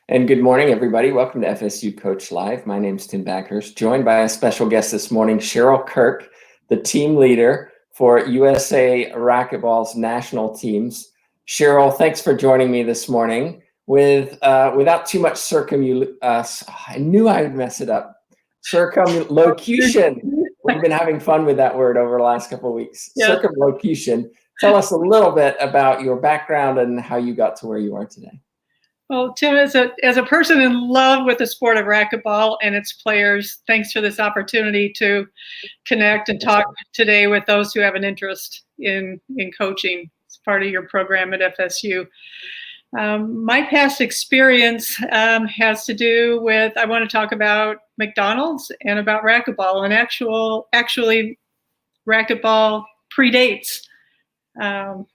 And good morning, everybody. Welcome to FSU Coach Live. My name is Tim Backhurst, joined by a special guest this morning, Cheryl Kirk, the team leader for USA Racquetball's national teams. Cheryl, thanks for joining me this morning. Without too much I knew I would mess it up. Circumlocution. We've been having fun with that word over the last couple of weeks. Yes. Circumlocution. Tell us a little bit about your background and how you got to where you are today. Well, Tim, as a person in love with the sport of racquetball and its players, thanks for this opportunity to connect and talk today with those who have an interest in coaching as part of your program at FSU. My past experience has to do with, I want to talk about McDonald's and about racquetball, and actually racquetball predates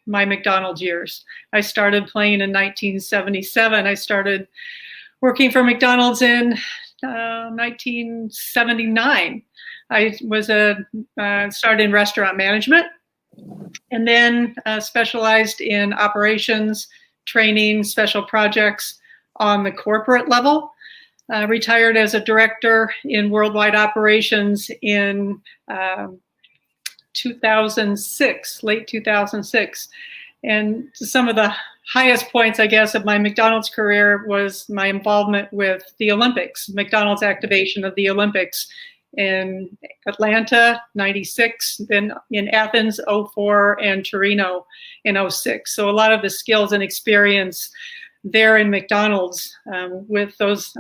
my McDonald's years. I started playing in 1977. I started working for McDonald's in 1979. I was started in restaurant management, and then specialized in operations, training, special projects on the corporate level. Retired as a director in worldwide operations in 2006, late 2006. And some of the highest points, I guess, of my McDonald's career was my involvement with the Olympics, McDonald's activation of the Olympics in Atlanta, 96, then in Athens, 04, and Torino in 06. So a lot of the skills and experience there in McDonald's with those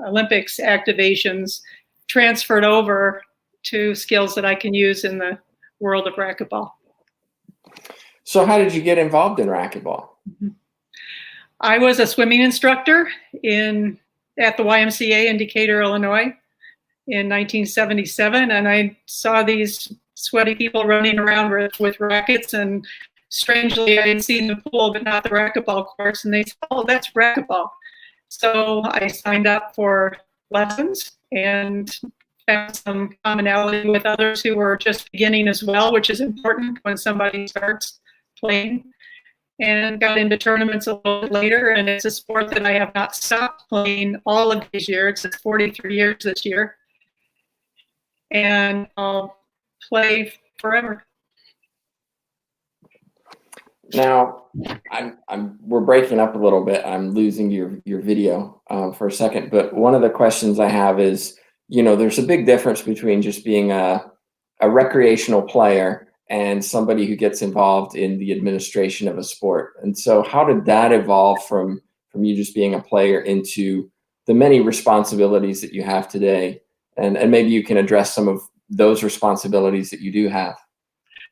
Olympics activations transferred over to skills that I can use in the world of racquetball. So how did you get involved in racquetball? I was a swimming instructor at the YMCA in Decatur, Illinois in 1977, and I saw these sweaty people running around with rackets, and strangely I had seen the pool but not the racquetball course, and they said, "Oh, that's racquetball." So I signed up for lessons and found some commonality with others who were just beginning as well, which is important when somebody starts playing, and got into tournaments a little bit later. And it's a sport that I have not stopped playing all of these years. It's 43 years this year, and I'll play forever. Now, we're breaking up a little bit. I'm losing your video for a second, but one of the questions I have is, there's a big difference between just being a recreational player and somebody who gets involved in the administration of a sport. And so how did that evolve from you just being a player into the many responsibilities that you have today? And maybe you can address some of those responsibilities that you do have.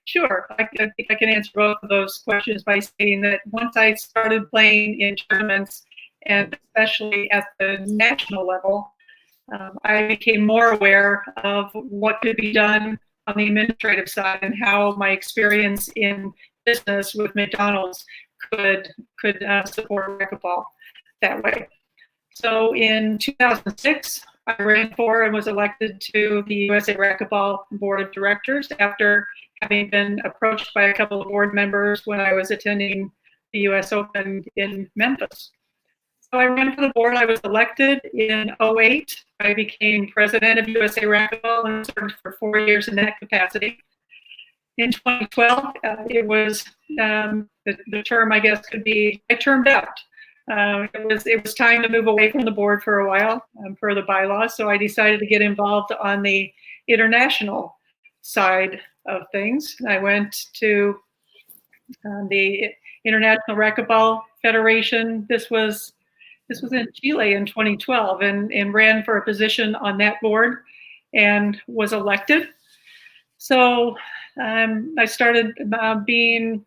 Sure. I think I can answer both of those questions by saying that once I started playing in tournaments, and especially at the national level, I became more aware of what could be done on the administrative side and how my experience in business with McDonald's could support racquetball that way. So in 2006, I ran for and was elected to the USA Racquetball Board of Directors after having been approached by a couple of board members when I was attending the US Open in Memphis. So I ran for the board. I was elected in 08. I became president of USA Racquetball and served for 4 years in that capacity. In 2012, it was the term, I guess, could be, I termed out. It was time to move away from the board for a while per the bylaws. So I decided to get involved on the international side of things. I went to the International Racquetball Federation. This was in Chile in 2012, and ran for a position on that board and was elected. So I started being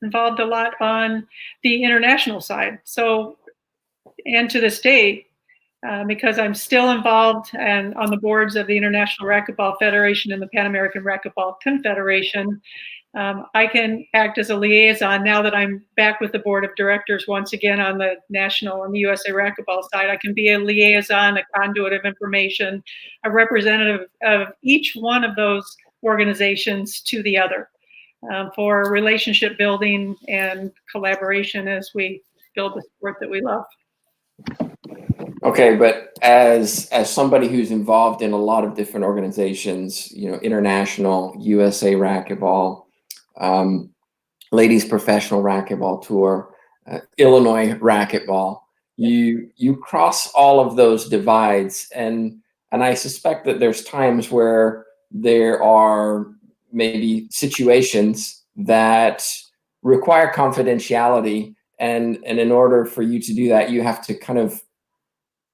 involved a lot on the international side. So, and to this day, because I'm still involved and on the boards of the International Racquetball Federation and the Pan American Racquetball Confederation, I can act as a liaison now that I'm back with the board of directors once again on the national and the USA Racquetball side. I can be a liaison, a conduit of information, a representative of each one of those organizations to the other for relationship building and collaboration as we build the sport that we love. Okay, but as somebody who's involved in a lot of different organizations, international, USA Racquetball, Ladies Professional Racquetball Tour, Illinois Racquetball, you cross all of those divides, and I suspect that there's times where there are maybe situations that require confidentiality, and in order for you to do that, you have to kind of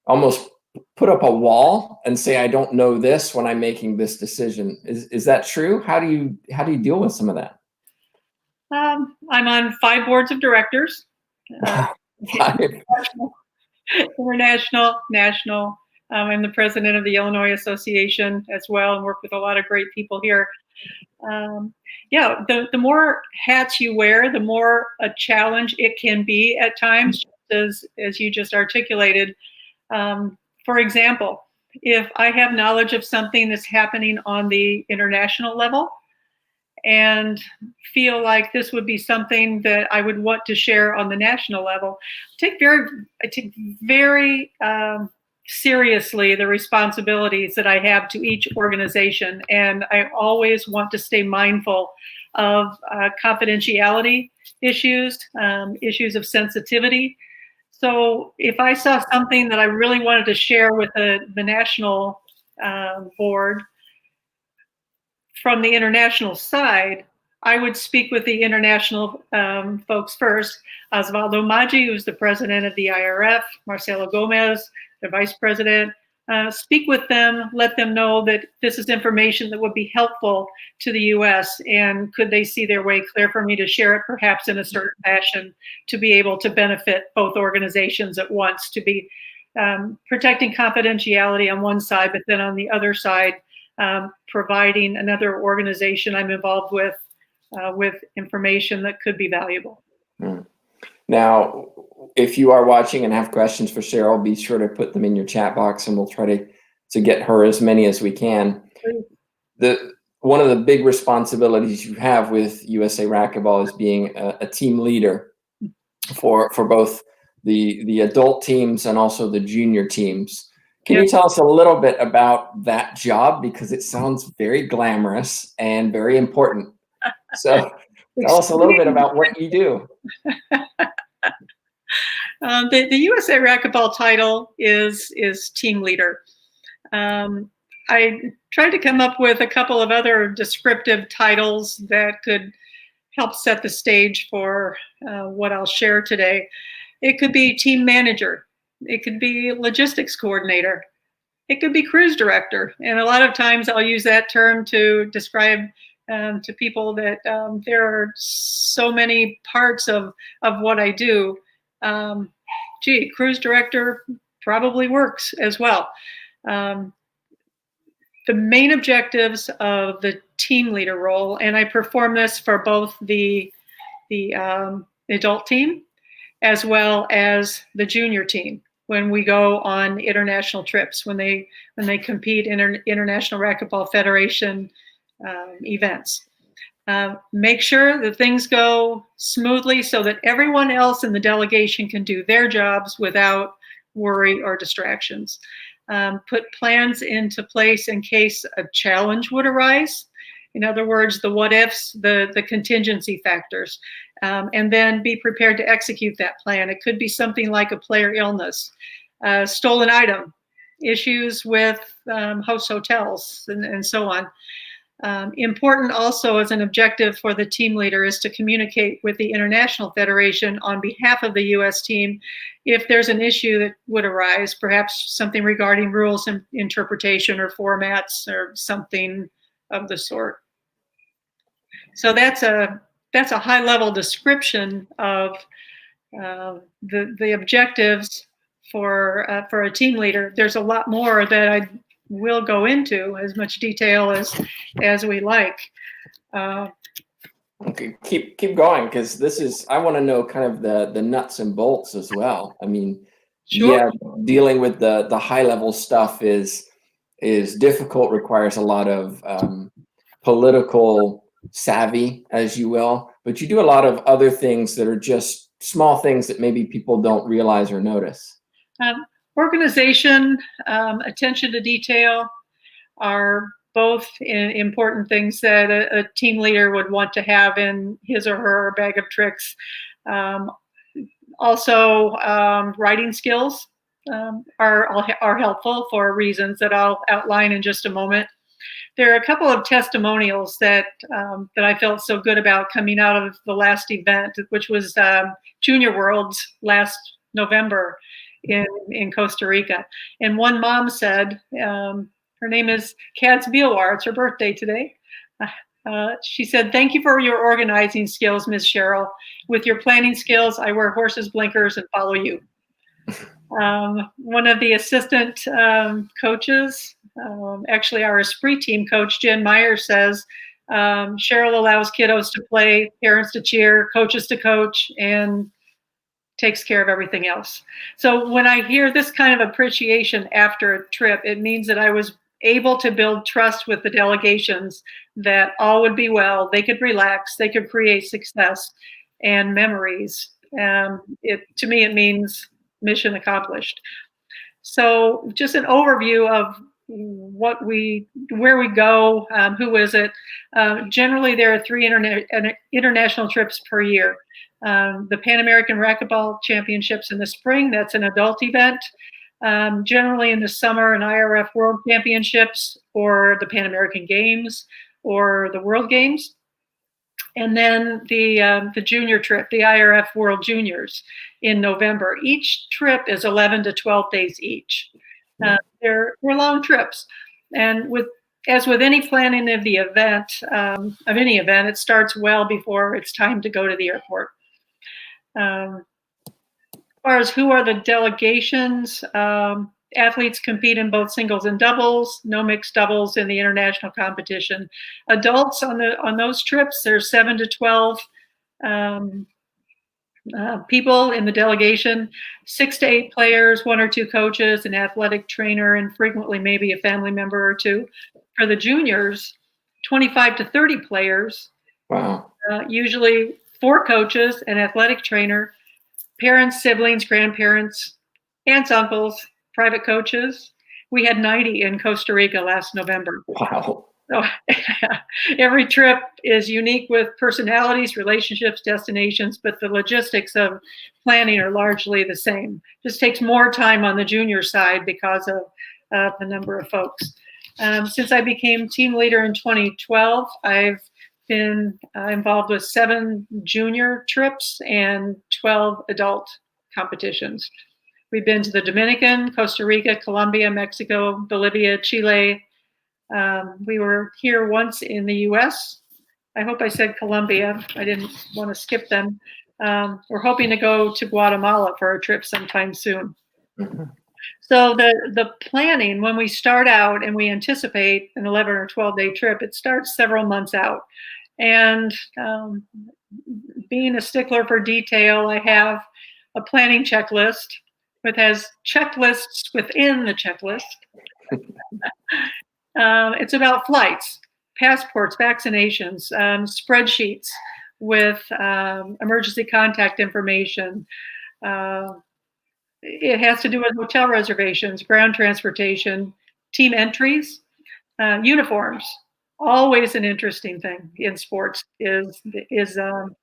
almost put up a wall and say, I don't know this when I'm making this decision. Is that true? How do you deal with some of that? I'm on 5 boards of directors, international, national. I'm the president of the Illinois Association as well, and work with a lot of great people here. Yeah, the more hats you wear, the more a challenge it can be at times, as you just articulated. For example, if I have knowledge of something that's happening on the international level and feel like this would be something that I would want to share on the national level, I take very seriously the responsibilities that I have to each organization, and I always want to stay mindful of confidentiality issues, issues of sensitivity. So if I saw something that I really wanted to share with the national board from the international side, I would speak with the international folks first. Osvaldo Maggi, who's the president of the IRF, Marcelo Gomez, the vice president. Speak with them, let them know that this is information that would be helpful to the U.S. and could they see their way clear for me to share it perhaps in a certain fashion to be able to benefit both organizations at once, to be protecting confidentiality on one side, but then on the other side, providing another organization I'm involved with information that could be valuable. Now, if you are watching and have questions for Cheryl, be sure to put them in your chat box, and we'll try to get her as many as we can. One of the big responsibilities you have with USA Racquetball is being a team leader for both the adult teams and also the junior teams. Can you tell us a little bit about that job? Because it sounds very glamorous and very important. So tell us a little bit about what you do. The USA Racquetball title is team leader. I tried to come up with a couple of other descriptive titles that could help set the stage for what I'll share today. It could be team manager. It could be logistics coordinator. It could be cruise director. And a lot of times I'll use that term to describe to people that there are so many parts of what I do. Gee, cruise director probably works as well. The main objectives of the team leader role, and I perform this for both the adult team as well as the junior team when we go on international trips, when they compete in International Racquetball Federation events. Make sure that things go smoothly so that everyone else in the delegation can do their jobs without worry or distractions. Put plans into place in case a challenge would arise. In other words, the what ifs, the contingency factors, and then be prepared to execute that plan. It could be something like a player illness, stolen item, issues with host hotels, and so on. Important also as an objective for the team leader is to communicate with the International Federation on behalf of the U.S. team if there's an issue that would arise, perhaps something regarding rules and interpretation or formats or something of the sort. So that's a high-level description of the objectives for a team leader. There's a lot more that I will go into as much detail as we like. Okay, keep going, because this is, I want to know kind of the nuts and bolts as well. I mean, sure. Yeah, dealing with the high level stuff is difficult, requires a lot of political savvy, as you will, but you do a lot of other things that are just small things that maybe people don't realize or notice. Organization, attention to detail are both important things that a team leader would want to have in his or her bag of tricks. Also, writing skills are helpful for reasons that I'll outline in just a moment. There are a couple of testimonials that I felt so good about coming out of the last event, which was Junior Worlds last November in Costa Rica. And one mom said, her name is Kads Bielwar, it's her birthday today. She said, "Thank you for your organizing skills, Ms. Cheryl. With your planning skills, I wear horses' blinkers and follow you." One of the assistant coaches, actually our Esprit team coach, Jen Meyer, says, Cheryl allows kiddos to play, parents to cheer, coaches to coach, and takes care of everything else. So when I hear this kind of appreciation after a trip, it means that I was able to build trust with the delegations that all would be well, they could relax, they could create success and memories. To me, it means mission accomplished. So just an overview of where we go, who is it? Generally, there are 3 international trips per year. The Pan American Racquetball Championships in the spring, that's an adult event. Generally in the summer, an IRF World Championships or the Pan American Games or the World Games. And then the junior trip, the IRF World Juniors in November. Each trip is 11 to 12 days each. They're long trips. And as with any planning of the event, any event, it starts well before it's time to go to the airport. As far as who are the delegations, athletes compete in both singles and doubles, no mixed doubles in the international competition. Adults on those trips, there's 7 to 12 people in the delegation, 6 to 8 players, 1 or 2 coaches, an athletic trainer, and frequently maybe a family member or 2. For the juniors, 25 to 30 players. Wow. Usually 4 coaches, an athletic trainer, parents, siblings, grandparents, aunts, uncles, private coaches. We had 90 in Costa Rica last November. Wow. So every trip is unique with personalities, relationships, destinations, but the logistics of planning are largely the same. Just takes more time on the junior side because of the number of folks. Since I became team leader in 2012, I've been involved with 7 junior trips and 12 adult competitions. We've been to the Dominican, Costa Rica, Colombia, Mexico, Bolivia, Chile. We were here once in the US. I hope I said Colombia. I didn't want to skip them. We're hoping to go to Guatemala for a trip sometime soon. Mm-hmm. So the planning, when we start out and we anticipate an 11 or 12-day trip, it starts several months out. And being a stickler for detail, I have a planning checklist that has checklists within the checklist. It's about flights, passports, vaccinations, spreadsheets with emergency contact information. It has to do with hotel reservations, ground transportation, team entries, uniforms. Always an interesting thing in sports is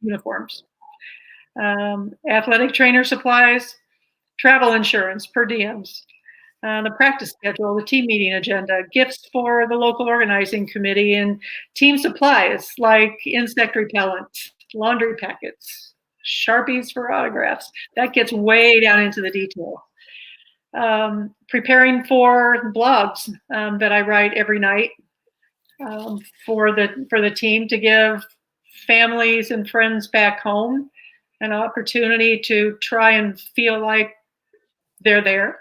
uniforms. Athletic trainer supplies, travel insurance, per diems, the practice schedule, the team meeting agenda, gifts for the local organizing committee, and team supplies like insect repellent, laundry packets, Sharpies for autographs. That gets way down into the detail. Preparing for blogs that I write every night for the team to give families and friends back home an opportunity to try and feel like they're there.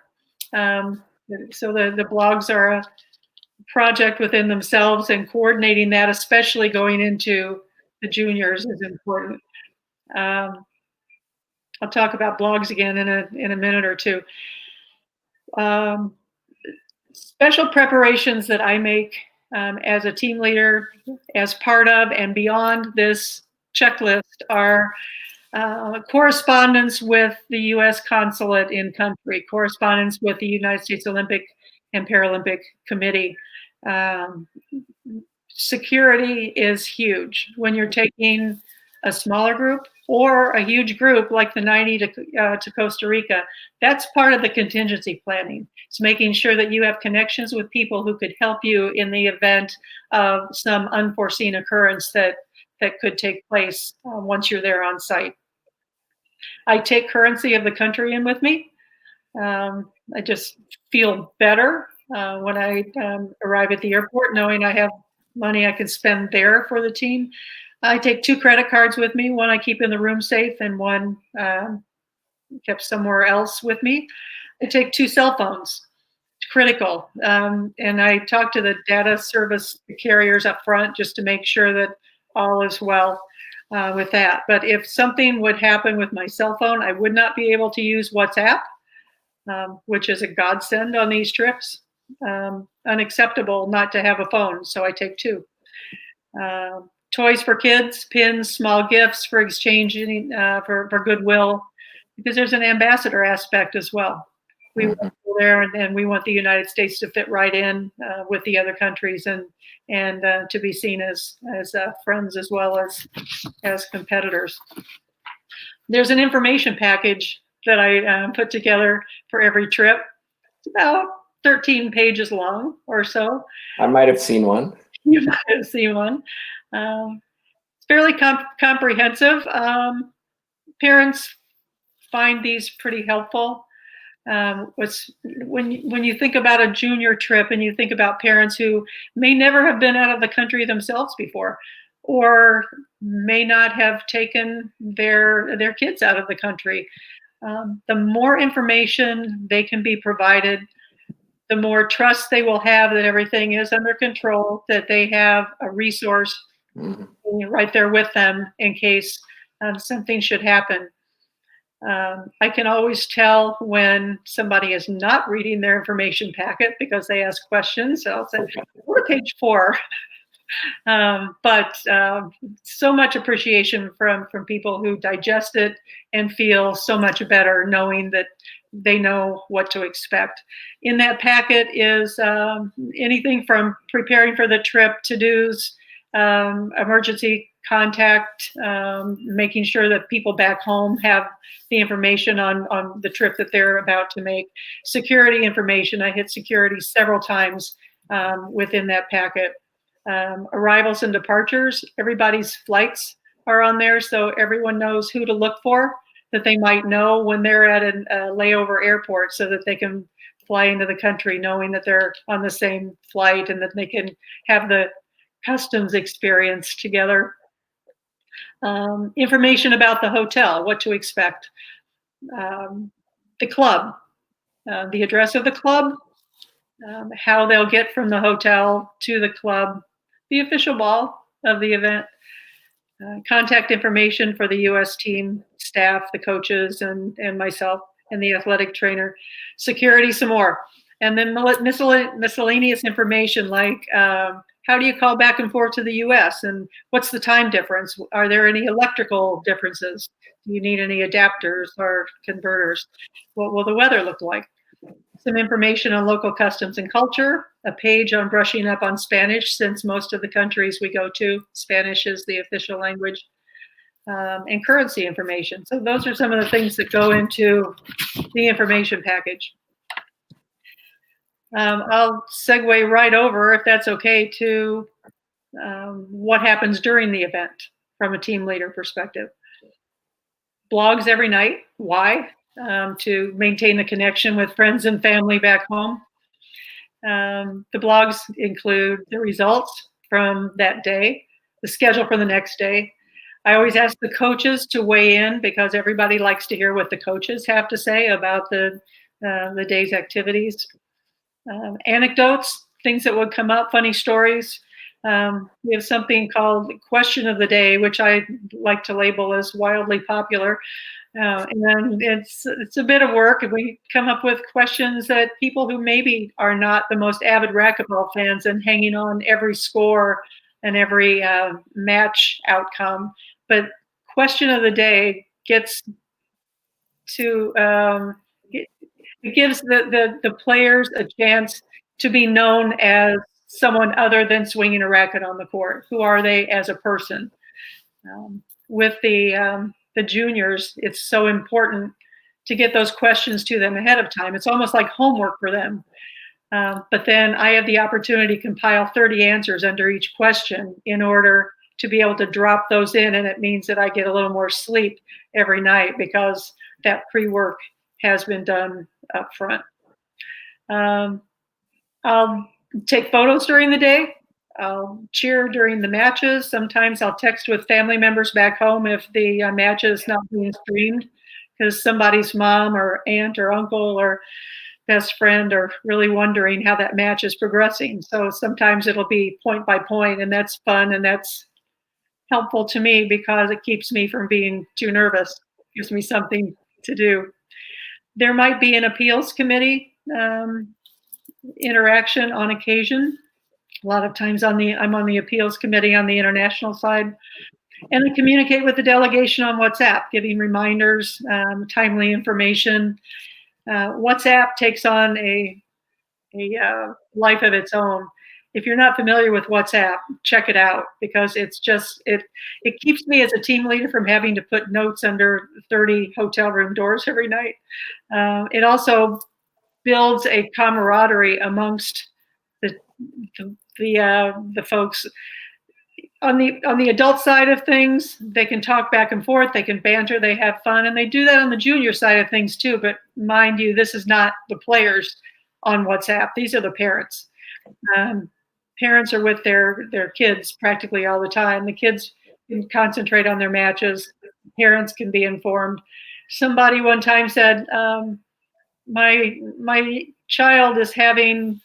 So the blogs are a project within themselves, and coordinating that, especially going into the juniors, is important. I'll talk about blogs again in a minute or two. Special preparations that I make as a team leader, as part of and beyond this checklist, are Correspondence with the U.S. consulate in country, correspondence with the United States Olympic and Paralympic Committee. Security is huge when you're taking a smaller group or a huge group like the 90 to Costa Rica. That's part of the contingency planning. It's making sure that you have connections with people who could help you in the event of some unforeseen occurrence that could take place once you're there on site. I take currency of the country in with me. I just feel better when I arrive at the airport, knowing I have money I can spend there for the team. I take 2 credit cards with me. One I keep in the room safe and one kept somewhere else with me. I take 2 cell phones. It's critical. And I talk to the data service carriers up front just to make sure that all is well with that. But if something would happen with my cell phone, I would not be able to use WhatsApp, which is a godsend on these trips. Unacceptable not to have a phone, so I take 2. Toys for kids, pins, small gifts for exchanging for goodwill, because there's an ambassador aspect as well. We want to go there, and we want the United States to fit right in with the other countries and to be seen as friends as well as competitors. There's an information package that I put together for every trip. It's about 13 pages long or so. I might have seen one. You might have seen one. It's fairly comprehensive. Parents find these pretty helpful. When you think about a junior trip and you think about parents who may never have been out of the country themselves before, or may not have taken their kids out of the country, the more information they can be provided, the more trust they will have that everything is under control, that they have a resource right there with them in case something should happen. I can always tell when somebody is not reading their information packet because they ask questions. So I'll say, go to page 4. But so much appreciation from people who digest it and feel so much better knowing that they know what to expect. In that packet is anything from preparing for the trip, to-dos, emergency contact, making sure that people back home have the information on the trip that they're about to make. Security information, I hit security several times within that packet. Arrivals and departures, everybody's flights are on there, so everyone knows who to look for, that they might know when they're at a layover airport, so that they can fly into the country knowing that they're on the same flight and that they can have the customs experience together. Information about the hotel, what to expect. The club, the address of the club, how they'll get from the hotel to the club, the official ball of the event, contact information for the U.S. team, staff, the coaches, and myself, and the athletic trainer. Security some more. And then miscellaneous information like how do you call back and forth to the U.S. and what's the time difference? Are there any electrical differences? Do you need any adapters or converters? What will the weather look like? Some information on local customs and culture, a page on brushing up on Spanish, since most of the countries we go to, Spanish is the official language, and currency information. So those are some of the things that go into the information package. I'll segue right over, if that's okay, to what happens during the event from a team leader perspective. Blogs every night. Why? To maintain the connection with friends and family back home. The blogs include the results from that day, the schedule for the next day. I always ask the coaches to weigh in because everybody likes to hear what the coaches have to say about the day's activities. Anecdotes, things that would come up, funny stories. We have something called Question of the Day, which I like to label as wildly popular. And it's a bit of work. We come up with questions that people who maybe are not the most avid racquetball fans and hanging on every score and every match outcome. But Question of the Day gets to it gives the players a chance to be known as someone other than swinging a racket on the court. Who are they as a person? With the juniors, it's so important to get those questions to them ahead of time. It's almost like homework for them. But then I have the opportunity to compile 30 answers under each question in order to be able to drop those in. And it means that I get a little more sleep every night because that pre-work has been done up front. I'll take photos during the day. I'll cheer during the matches. Sometimes I'll text with family members back home if the match is not being streamed because somebody's mom or aunt or uncle or best friend are really wondering how that match is progressing. So sometimes it'll be point by point, and that's fun, and that's helpful to me because it keeps me from being too nervous. It gives me something to do. There might be an appeals committee interaction on occasion. A lot of times I'm on the appeals committee on the international side, and I communicate with the delegation on WhatsApp, giving reminders, timely information. WhatsApp takes on a life of its own. If you're not familiar with WhatsApp, check it out because it's just it keeps me as a team leader from having to put notes under 30 hotel room doors every night. It also builds a camaraderie amongst the folks on the adult side of things. They can talk back and forth, they can banter, they have fun, and they do that on the junior side of things too. But mind you, this is not the players on WhatsApp. These are the parents. Parents are with their kids practically all the time. The kids can concentrate on their matches. Parents can be informed. Somebody one time said, my child is having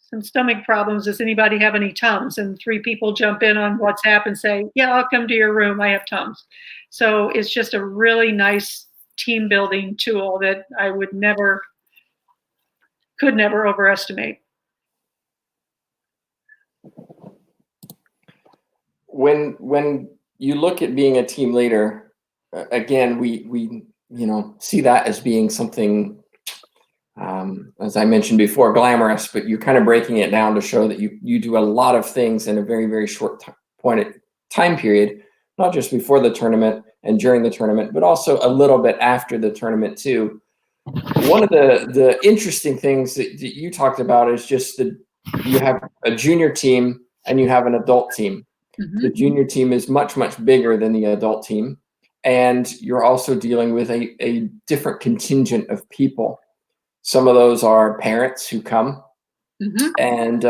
some stomach problems. Does anybody have any Tums? And 3 people jump in on WhatsApp and say, yeah, I'll come to your room. I have Tums. So it's just a really nice team building tool that I could never overestimate. When you look at being a team leader, again, we see that as being something, as I mentioned before, glamorous, but you're kind of breaking it down to show that you do a lot of things in a very, very short time period, not just before the tournament and during the tournament, but also a little bit after the tournament too. One of the interesting things that you talked about is just that you have a junior team and you have an adult team. Mm-hmm. The junior team is much, much bigger than the adult team. And you're also dealing with a different contingent of people. Some of those are parents who come. Mm-hmm. And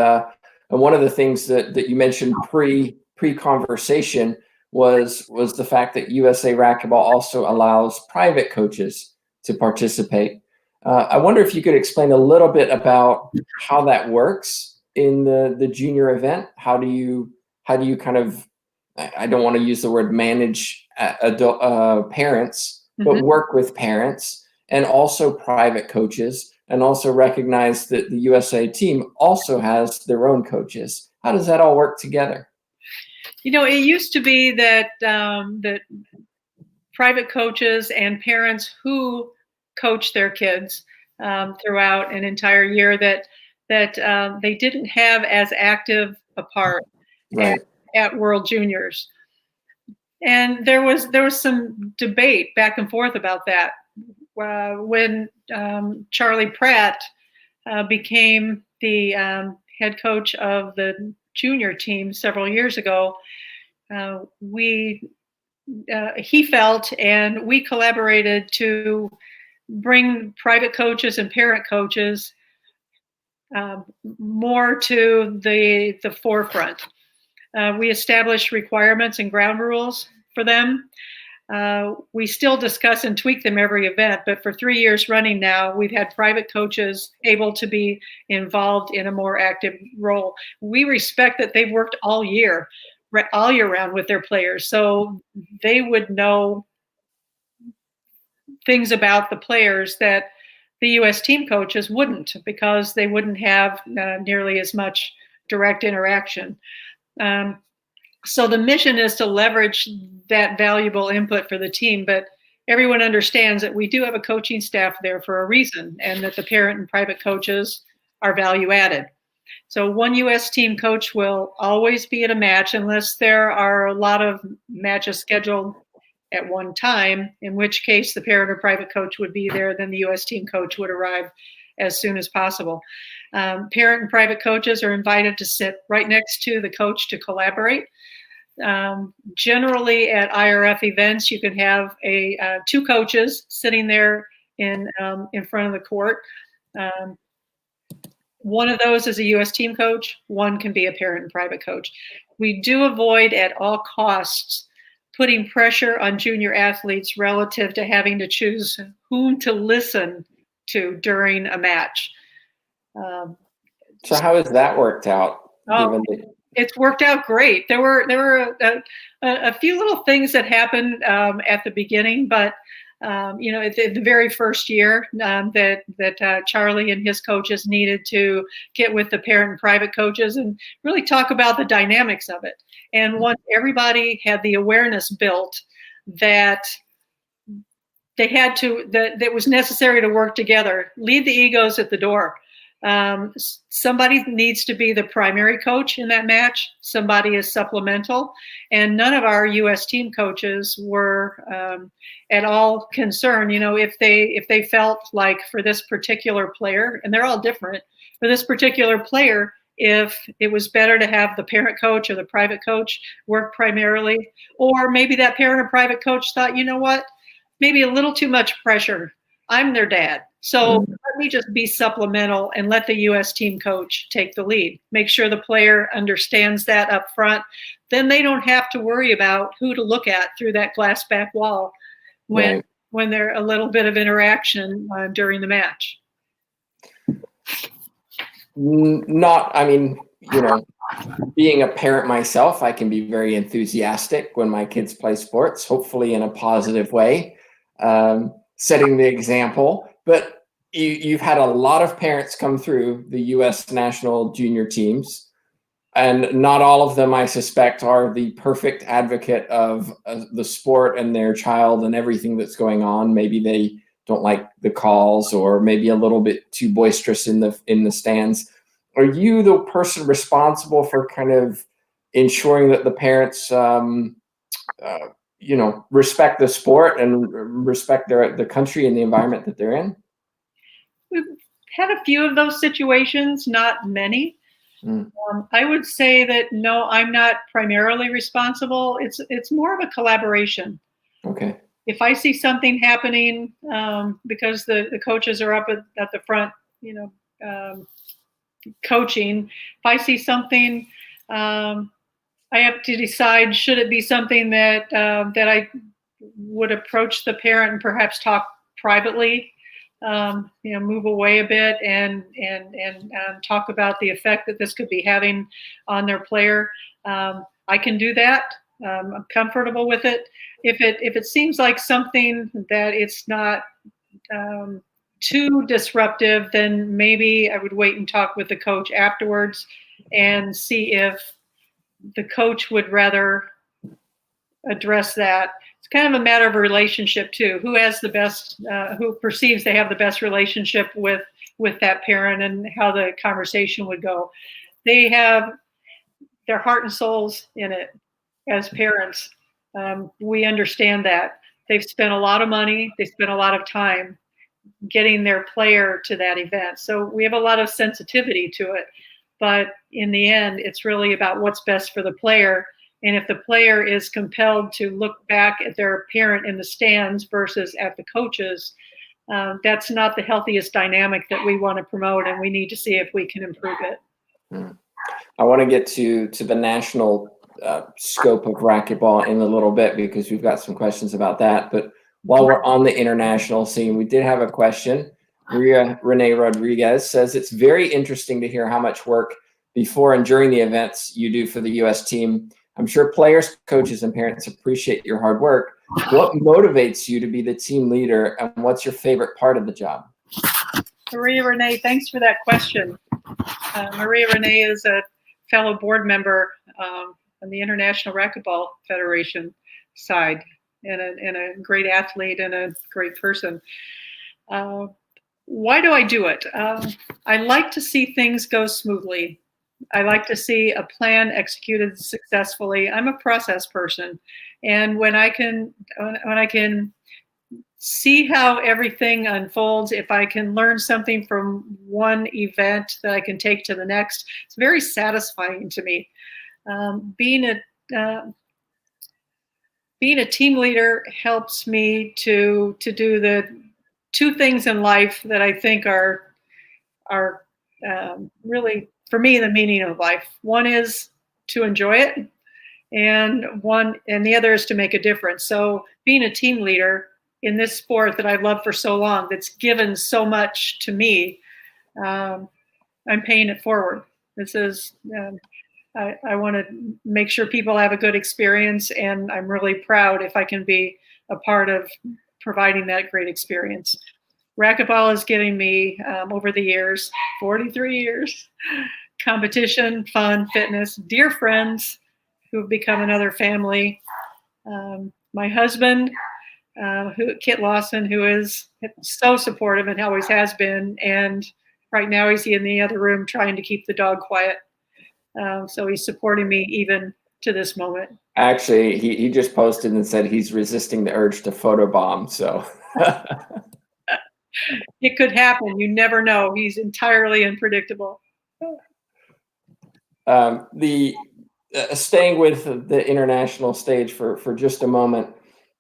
one of the things that you mentioned pre-conversation was the fact that USA Racquetball also allows private coaches to participate. I wonder if you could explain a little bit about how that works in the junior event. How do you kind of, I don't want to use the word manage adult parents, but mm-hmm. work with parents and also private coaches, and also recognize that the USA team also has their own coaches. How does that all work together? It used to be that that private coaches and parents who coach their kids throughout an entire year that they didn't have as active a part right. at World Juniors. And there was some debate back and forth about that. When Charlie Pratt became the head coach of the junior team several years ago, he felt and we collaborated to bring private coaches and parent coaches more to the forefront. We established requirements and ground rules for them. We still discuss and tweak them every event, but for 3 years running now, we've had private coaches able to be involved in a more active role. We respect that they've worked all year round with their players, so they would know things about the players that the U.S. team coaches wouldn't, because they wouldn't have nearly as much direct interaction. So the mission is to leverage that valuable input for the team, but everyone understands that we do have a coaching staff there for a reason, and that the parent and private coaches are value added. So one U.S. team coach will always be at a match unless there are a lot of matches scheduled at one time, in which case the parent or private coach would be there, then the U.S. team coach would arrive as soon as possible. Parent and private coaches are invited to sit right next to the coach to collaborate. Generally at IRF events, you can have two coaches sitting there in front of the court. One of those is a U.S. team coach. One can be a parent and private coach. We do avoid at all costs putting pressure on junior athletes relative to having to choose whom to listen to during a match. So how has that worked out? It's worked out great. There were a few little things that happened at the beginning, but at the very first year that Charlie and his coaches needed to get with the parent and private coaches and really talk about the dynamics of it. And once everybody had the awareness built that they had to, that was necessary to work together, leave the egos at the door. Somebody needs to be the primary coach in that match. Somebody is supplemental, and none of our U.S. team coaches were at all concerned. If they felt like for this particular player, and they're all different, for this particular player, if it was better to have the parent coach or the private coach work primarily, or maybe that parent or private coach thought, you know what, maybe a little too much pressure. I'm their dad. So let me just be supplemental and let the U.S. team coach take the lead. Make sure the player understands that up front. Then they don't have to worry about who to look at through that glass back wall when there's a little bit of interaction during the match. Being a parent myself, I can be very enthusiastic when my kids play sports, hopefully in a positive way, setting the example. But you've had a lot of parents come through the U.S. national junior teams, and not all of them, I suspect, are the perfect advocate of the sport and their child and everything that's going on. Maybe they don't like the calls, or maybe a little bit too boisterous in the stands. Are you the person responsible for kind of ensuring that the parents, respect the sport and respect the country and the environment that they're in? We've had a few of those situations, not many. I would say that no, I'm not primarily responsible. It's more of a collaboration. Okay. If I see something happening, because the coaches are up at the front, coaching. If I see something, I have to decide, should it be something that I would approach the parent and perhaps talk privately, move away a bit and talk about the effect that this could be having on their player. I can do that. I'm comfortable with it. If it seems like something that it's not too disruptive, then maybe I would wait and talk with the coach afterwards and see if the coach would rather address that. It's kind of a matter of a relationship too. Who has the best, who perceives they have the best relationship with that parent, and how the conversation would go. They have their heart and souls in it as parents. We understand that. They've spent a lot of money. They spent a lot of time getting their player to that event. So we have a lot of sensitivity to it. But in the end, it's really about what's best for the player. And if the player is compelled to look back at their parent in the stands versus at the coaches, that's not the healthiest dynamic that we want to promote, and we need to see if we can improve it. I want to get to the national scope of racquetball in a little bit, because we've got some questions about that. But while we're on the international scene, we did have a question. Maria Renee Rodriguez says, it's very interesting to hear how much work before and during the events you do for the U.S. team. I'm sure players, coaches, and parents appreciate your hard work. What motivates you to be the team leader, and what's your favorite part of the job? Maria Renee, thanks for that question. Maria Renee is a fellow board member on the International Racquetball Federation side. and a great athlete and a great person. Why do I do it? I like to see things go smoothly. I like to see a plan executed successfully. I'm a process person, and when I can see how everything unfolds, if I can learn something from one event that I can take to the next, it's very satisfying to me. Being a team leader helps me to do the two things in life that I think are really, for me, the meaning of life. One is to enjoy it, and the other is to make a difference. So being a team leader in this sport that I've loved for so long, that's given so much to me, I'm paying it forward. This is I want to make sure people have a good experience, and I'm really proud if I can be a part of providing that great experience. Racquetball is giving me, over the years, 43 years, competition, fun, fitness, dear friends who have become another family. My husband, Kit Lawson, who is so supportive and always has been, and right now he's in the other room trying to keep the dog quiet. So he's supporting me even to this moment. Actually, he just posted and said he's resisting the urge to photobomb. So it could happen. You never know. He's entirely unpredictable. Staying with the international stage for just a moment,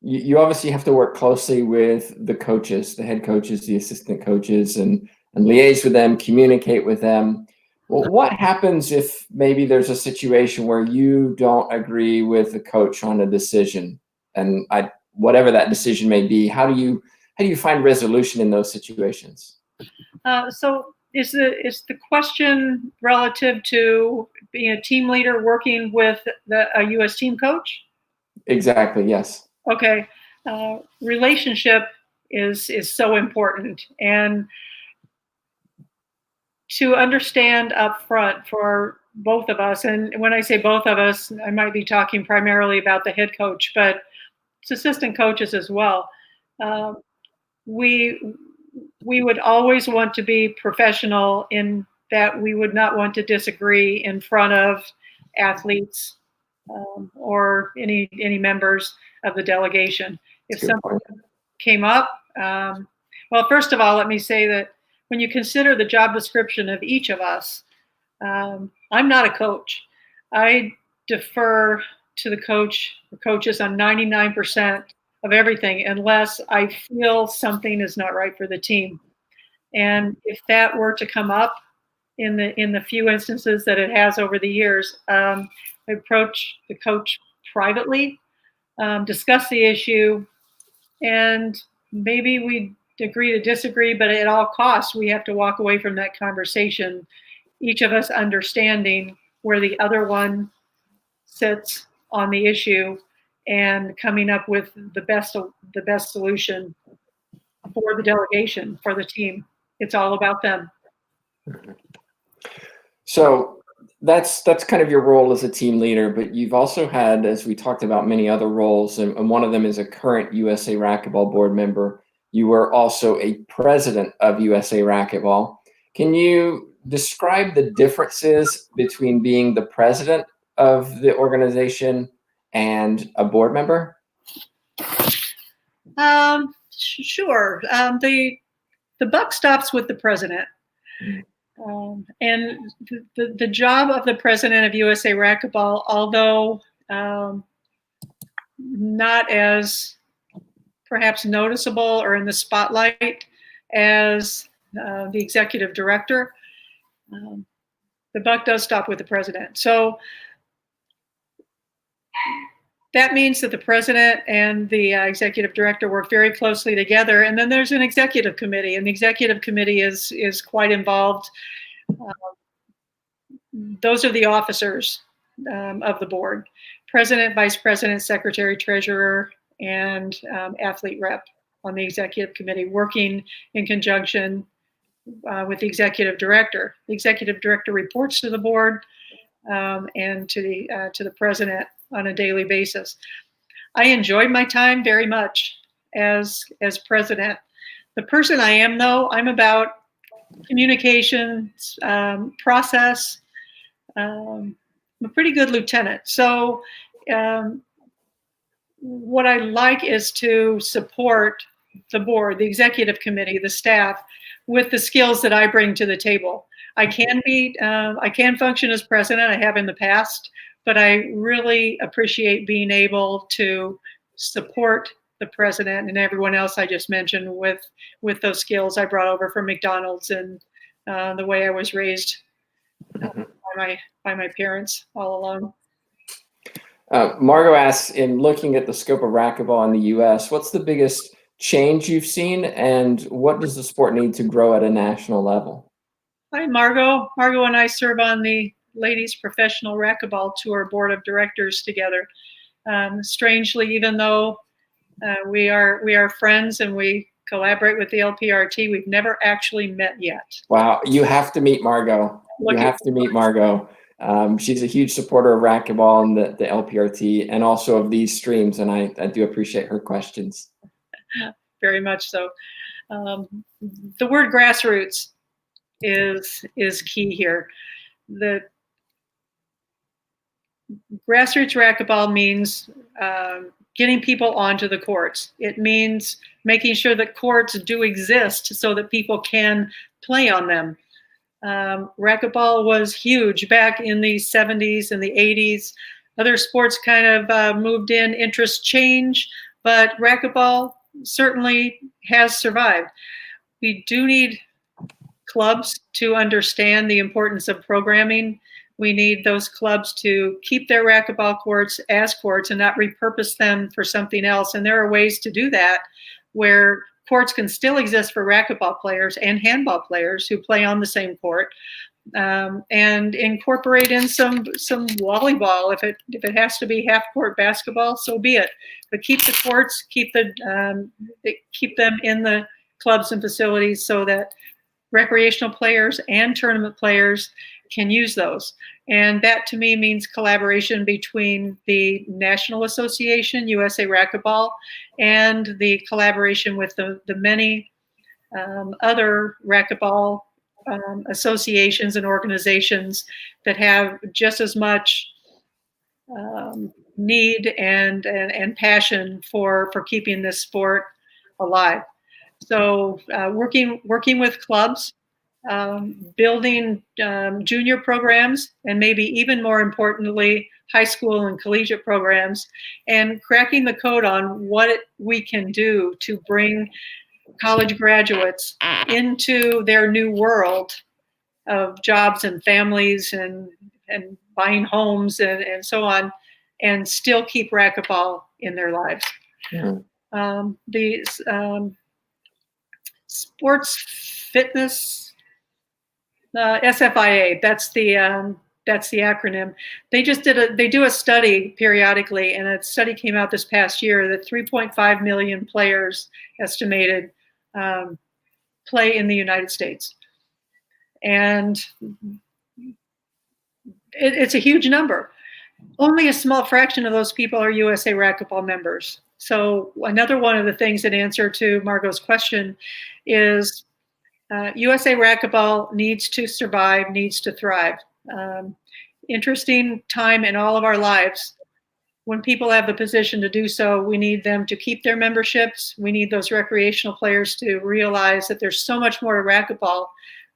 you obviously have to work closely with the coaches, the head coaches, the assistant coaches, and liaise with them, communicate with them. Well, what happens if maybe there's a situation where you don't agree with the coach on a decision, and whatever that decision may be? How do you find resolution in those situations? So is the question relative to being a team leader working with a U.S. team coach? Exactly. Yes. Okay. Relationship is so important, and to understand up front for both of us, and when I say both of us, I might be talking primarily about the head coach, but it's assistant coaches as well. We would always want to be professional in that we would not want to disagree in front of athletes or any members of the delegation. If something came up, well, first of all, let me say that when you consider the job description of each of us, I'm not a coach. I defer to the coaches on 99% of everything, unless I feel something is not right for the team. And if that were to come up in the few instances that it has over the years, I approach the coach privately, discuss the issue, and maybe we agree to disagree, but at all costs, we have to walk away from that conversation, each of us understanding where the other one sits on the issue and coming up with the best solution for the delegation, for the team. It's all about them. So that's kind of your role as a team leader, but you've also had, as we talked about, many other roles, and one of them is a current USA Racquetball board member. You were also a president of USA Racquetball. Can you describe the differences between being the president of the organization and a board member? Sure. The buck stops with the president. And the job of the president of USA Racquetball, although not as perhaps noticeable or in the spotlight as the executive director, the buck does stop with the president. So that means that the president and the executive director work very closely together. And then there's an executive committee, and the executive committee is quite involved. Those are the officers of the board: president, vice president, secretary, treasurer, and athlete rep on the executive committee, working in conjunction with the executive director. The executive director reports to the board and to the president on a daily basis. I enjoyed my time very much as president. The person I am, though, I'm about communications, process. I'm a pretty good lieutenant. So what I like is to support the board, the executive committee, the staff, with the skills that I bring to the table. I can function as president. I have in the past, but I really appreciate being able to support the president and everyone else I just mentioned with those skills I brought over from McDonald's and the way I was raised by my parents all along. Margot asks, in looking at the scope of racquetball in the U.S., what's the biggest change you've seen, and what does the sport need to grow at a national level? Hi, Margot. Margot and I serve on the Ladies Professional Racquetball Tour Board of Directors together. Strangely, even though we are friends and we collaborate with the LPRT, we've never actually met yet. Wow, you have to meet Margot. You have to meet Margot. She's a huge supporter of racquetball and the LPRT, and also of these streams, and I do appreciate her questions. Very much so. The word grassroots is key here. The grassroots racquetball means getting people onto the courts. It means making sure that courts do exist so that people can play on them. Racquetball was huge back in the 70s and the 80s. Other sports kind of moved in, interests change, but racquetball certainly has survived. We do need clubs to understand the importance of programming. We need those clubs to keep their racquetball courts as courts and not repurpose them for something else. And there are ways to do that where courts can still exist for racquetball players and handball players who play on the same court, and incorporate in some volleyball. If it has to be half court basketball, so be it. But keep the courts, keep them in the clubs and facilities so that recreational players and tournament players can use those. And that to me means collaboration between the National Association, USA Racquetball, and the collaboration with the many other racquetball associations and organizations that have just as much need and passion for keeping this sport alive. So working with clubs, building junior programs, and maybe even more importantly, high school and collegiate programs, and cracking the code on what we can do to bring college graduates into their new world of jobs and families and buying homes and so on, and still keep racquetball in their lives. The sports fitness, SFIA, that's the acronym. They do a study periodically, and a study came out this past year that 3.5 million players estimated play in the United States. And it's a huge number. Only a small fraction of those people are USA Racquetball members. So another one of the things in answer to Margot's question is USA Racquetball needs to survive, needs to thrive. Interesting time in all of our lives. When people have the position to do so, we need them to keep their memberships. We need those recreational players to realize that there's so much more to racquetball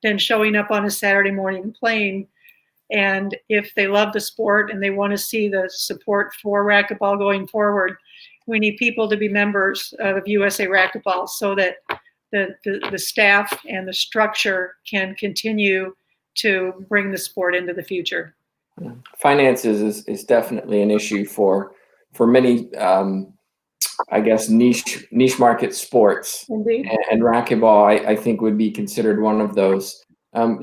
than showing up on a Saturday morning and playing. And if they love the sport and they want to see the support for racquetball going forward, we need people to be members of USA Racquetball so that the staff and the structure can continue to bring the sport into the future. Finances is definitely an issue for many, I guess, niche market sports. Indeed. And racquetball, I think, would be considered one of those.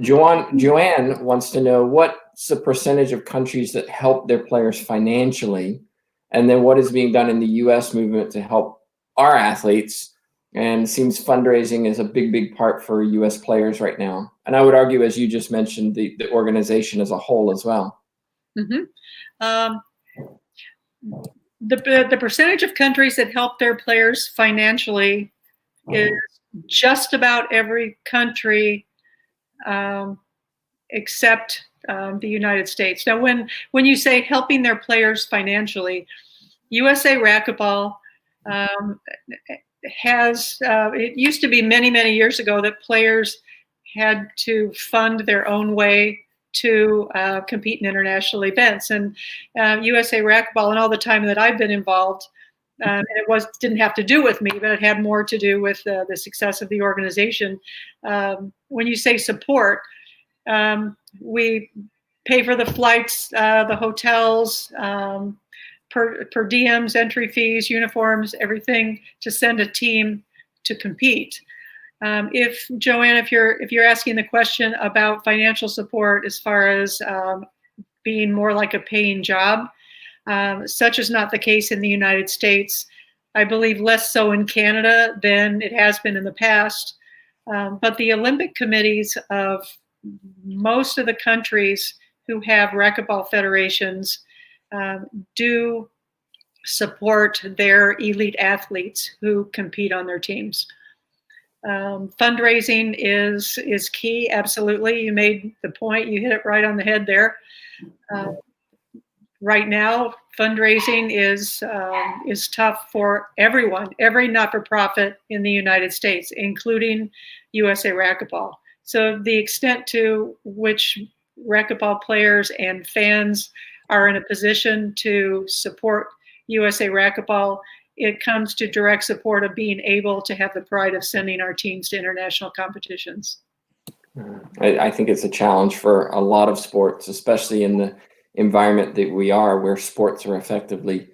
Joanne wants to know, what's the percentage of countries that help their players financially, and then what is being done in the U.S. movement to help our athletes? And it seems fundraising is a big part for U.S. players right now. And I would argue, as you just mentioned, the organization as a whole as well. The percentage of countries that help their players financially is just about every country except the United States. Now, when you say helping their players financially, USA Racquetball has, it used to be many, many years ago that players had to fund their own way to compete in international events. And USA Racquetball, and all the time that I've been involved, and it didn't have to do with me, but it had more to do with the success of the organization. When you say support, we pay for the flights, the hotels, per diems, entry fees, uniforms, everything to send a team to compete. If Joanne, if you're asking the question about financial support as far as being more like a paying job, such is not the case in the United States. I believe less so in Canada than it has been in the past. But the Olympic committees of most of the countries who have racquetball federations do support their elite athletes who compete on their teams. Fundraising is key, absolutely. You made the point, you hit it right on the head there. Right now, fundraising is tough for everyone, every not-for-profit in the United States, including USA Racquetball. So the extent to which racquetball players and fans are in a position to support USA Racquetball, it comes to direct support of being able to have the pride of sending our teams to international competitions. I think it's a challenge for a lot of sports, especially in the environment that we are, where sports are effectively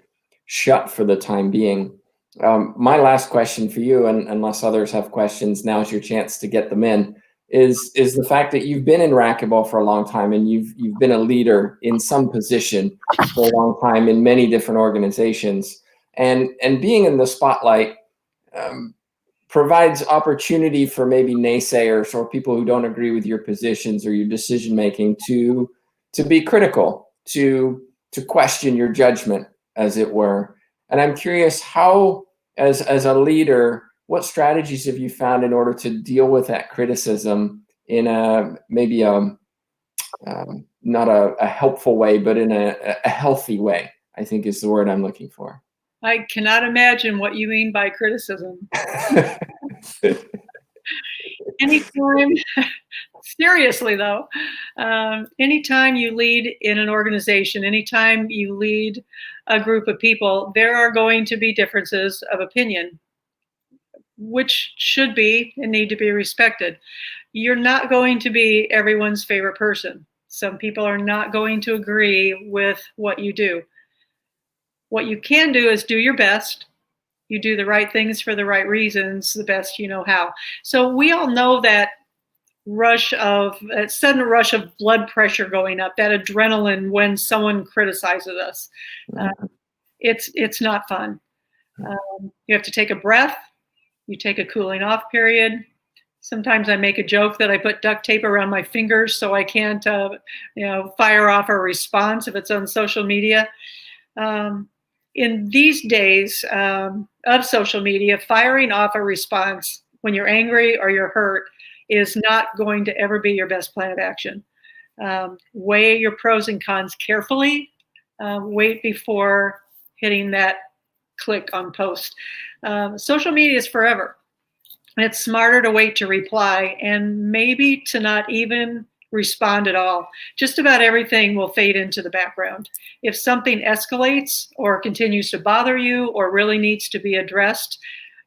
shut for the time being. My last question for you, and unless others have questions, now's your chance to get them in, is the fact that you've been in racquetball for a long time, and you've been a leader in some position for a long time in many different organizations, and being in the spotlight provides opportunity for maybe naysayers or people who don't agree with your positions or your decision making to be critical, to question your judgment, as it were. And I'm curious, how, as a leader, what strategies have you found in order to deal with that criticism in a maybe not a helpful way, but in a healthy way, I think is the word I'm looking for. I cannot imagine what you mean by criticism. Anytime, seriously though, anytime you lead in an organization, anytime you lead a group of people, there are going to be differences of opinion, which should be and need to be respected. You're not going to be everyone's favorite person. Some people are not going to agree with what you do. What you can do is do your best. You do the right things for the right reasons, the best you know how. So we all know that sudden rush of blood pressure going up, that adrenaline when someone criticizes us. It's not fun. You have to take a breath. You take a cooling off period. Sometimes I make a joke that I put duct tape around my fingers so I can't, fire off a response if it's on social media. In these days of social media, firing off a response when you're angry or you're hurt is not going to ever be your best plan of action. Weigh your pros and cons carefully. Wait before hitting that click on post. Social media is forever. It's smarter to wait to reply and maybe to not even respond at all. Just about everything will fade into the background. If something escalates or continues to bother you or really needs to be addressed,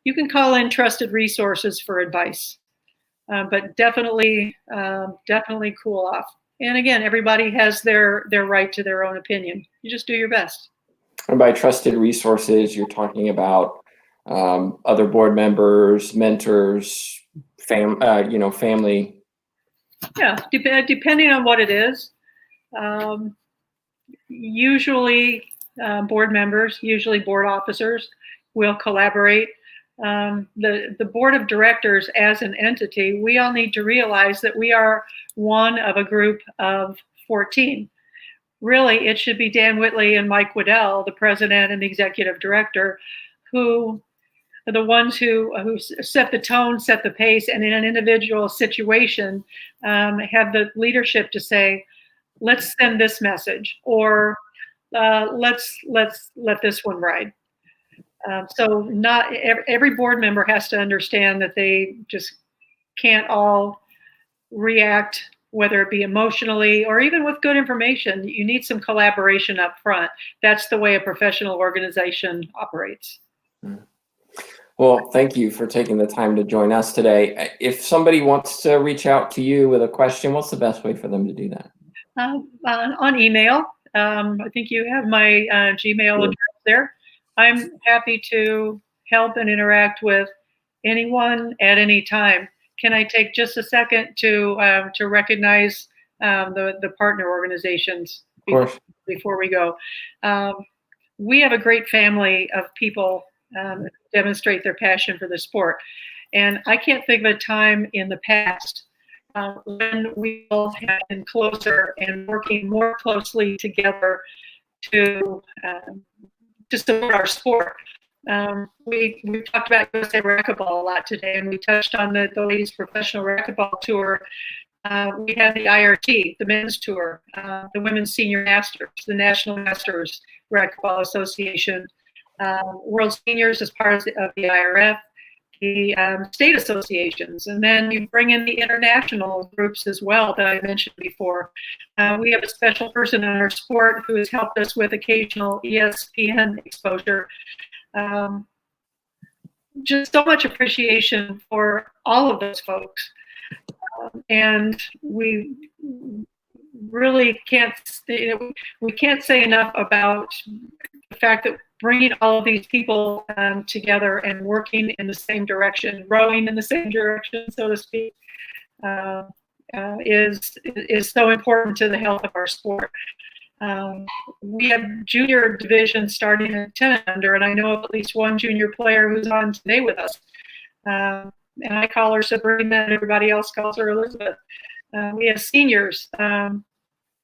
you can call in trusted resources for advice. But definitely cool off. And again, everybody has their right to their own opinion. You just do your best. And by trusted resources, you're talking about other board members, mentors, family. Yeah, depending on what it is. Usually board members, usually board officers will collaborate. The board of directors as an entity, we all need to realize that we are one of a group of 14. really it should be Dan Whitley and Mike Waddell, the president and the executive director, who are the ones who set the tone, set the pace, and in an individual situation, have the leadership to say, let's send this message, or let's let this one ride. So not every board member has to understand that they just can't all react, whether it be emotionally or even with good information. You need some collaboration up front. That's the way a professional organization operates. Well, thank you for taking the time to join us today. If somebody wants to reach out to you with a question, what's the best way for them to do that? On email. I think you have my Gmail address there. I'm happy to help and interact with anyone at any time. Can I take just a second to recognize the partner organizations before we go? We have a great family of people demonstrate their passion for the sport. And I can't think of a time in the past when we all have been closer and working more closely together to support our sport. We talked about USA Racquetball a lot today, and we touched on the ladies' professional racquetball tour. We have the IRT, the men's tour, the women's senior masters, the National Masters Racquetball Association, World Seniors as part of the IRF, the state associations, and then you bring in the international groups as well that I mentioned before. We have a special person in our sport who has helped us with occasional ESPN exposure. Just so much appreciation for all of those folks. And we really can't say enough about the fact that bringing all of these people together and working in the same direction, rowing in the same direction, so to speak, is so important to the health of our sport. We have junior division starting at 10 and under, and I know of at least one junior player who's on today with us. And I call her Sabrina, and everybody else calls her Elizabeth. We have seniors.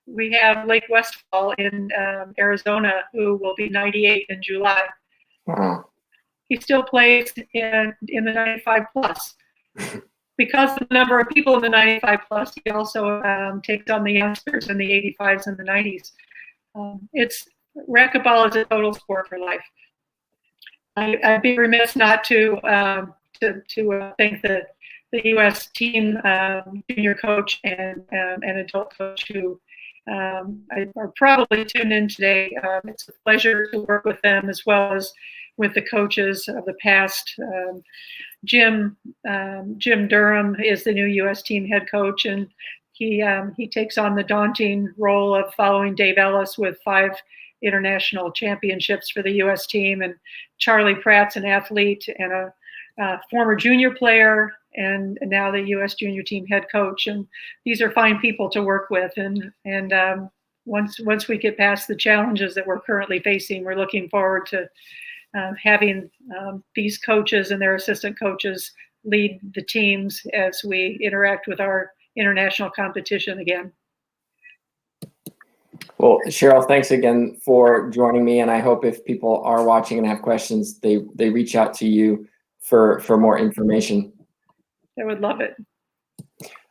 We have Lake Westfall in Arizona, who will be 98 in July. Wow. He still plays in the 95 plus. Because of the number of people in the 95 plus, he also takes on the youngsters in the 85s and the 90s. Racquetball is a total sport for life. I'd be remiss not to thank the U.S. team junior coach and adult coach who are probably tuned in today. It's a pleasure to work with them as well as with the coaches of the past. Jim Durham is the new U.S. team head coach, and he takes on the daunting role of following Dave Ellis with 5 international championships for the U.S. team. And Charlie Pratt's an athlete and a former junior player, and now the U.S. junior team head coach. And these are fine people to work with. And once we get past the challenges that we're currently facing, we're looking forward to having these coaches and their assistant coaches lead the teams as we interact with our international competition again. Well, Cheryl, thanks again for joining me. And I hope if people are watching and have questions, they reach out to you for more information. I would love it.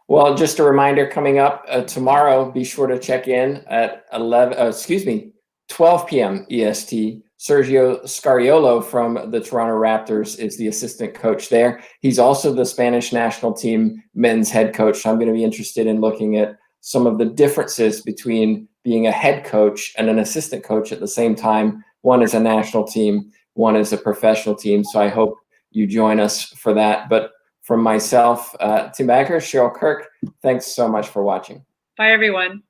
Well, just a reminder coming up tomorrow, be sure to check in at 12 p.m. EST. Sergio Scariolo from the Toronto Raptors is the assistant coach there. He's also the Spanish national team men's head coach. So I'm going to be interested in looking at some of the differences between being a head coach and an assistant coach at the same time. One is a national team, one is a professional team. So I hope you join us for that. But from myself, Tim Backer, Cheryl Kirk, thanks so much for watching. Bye, everyone.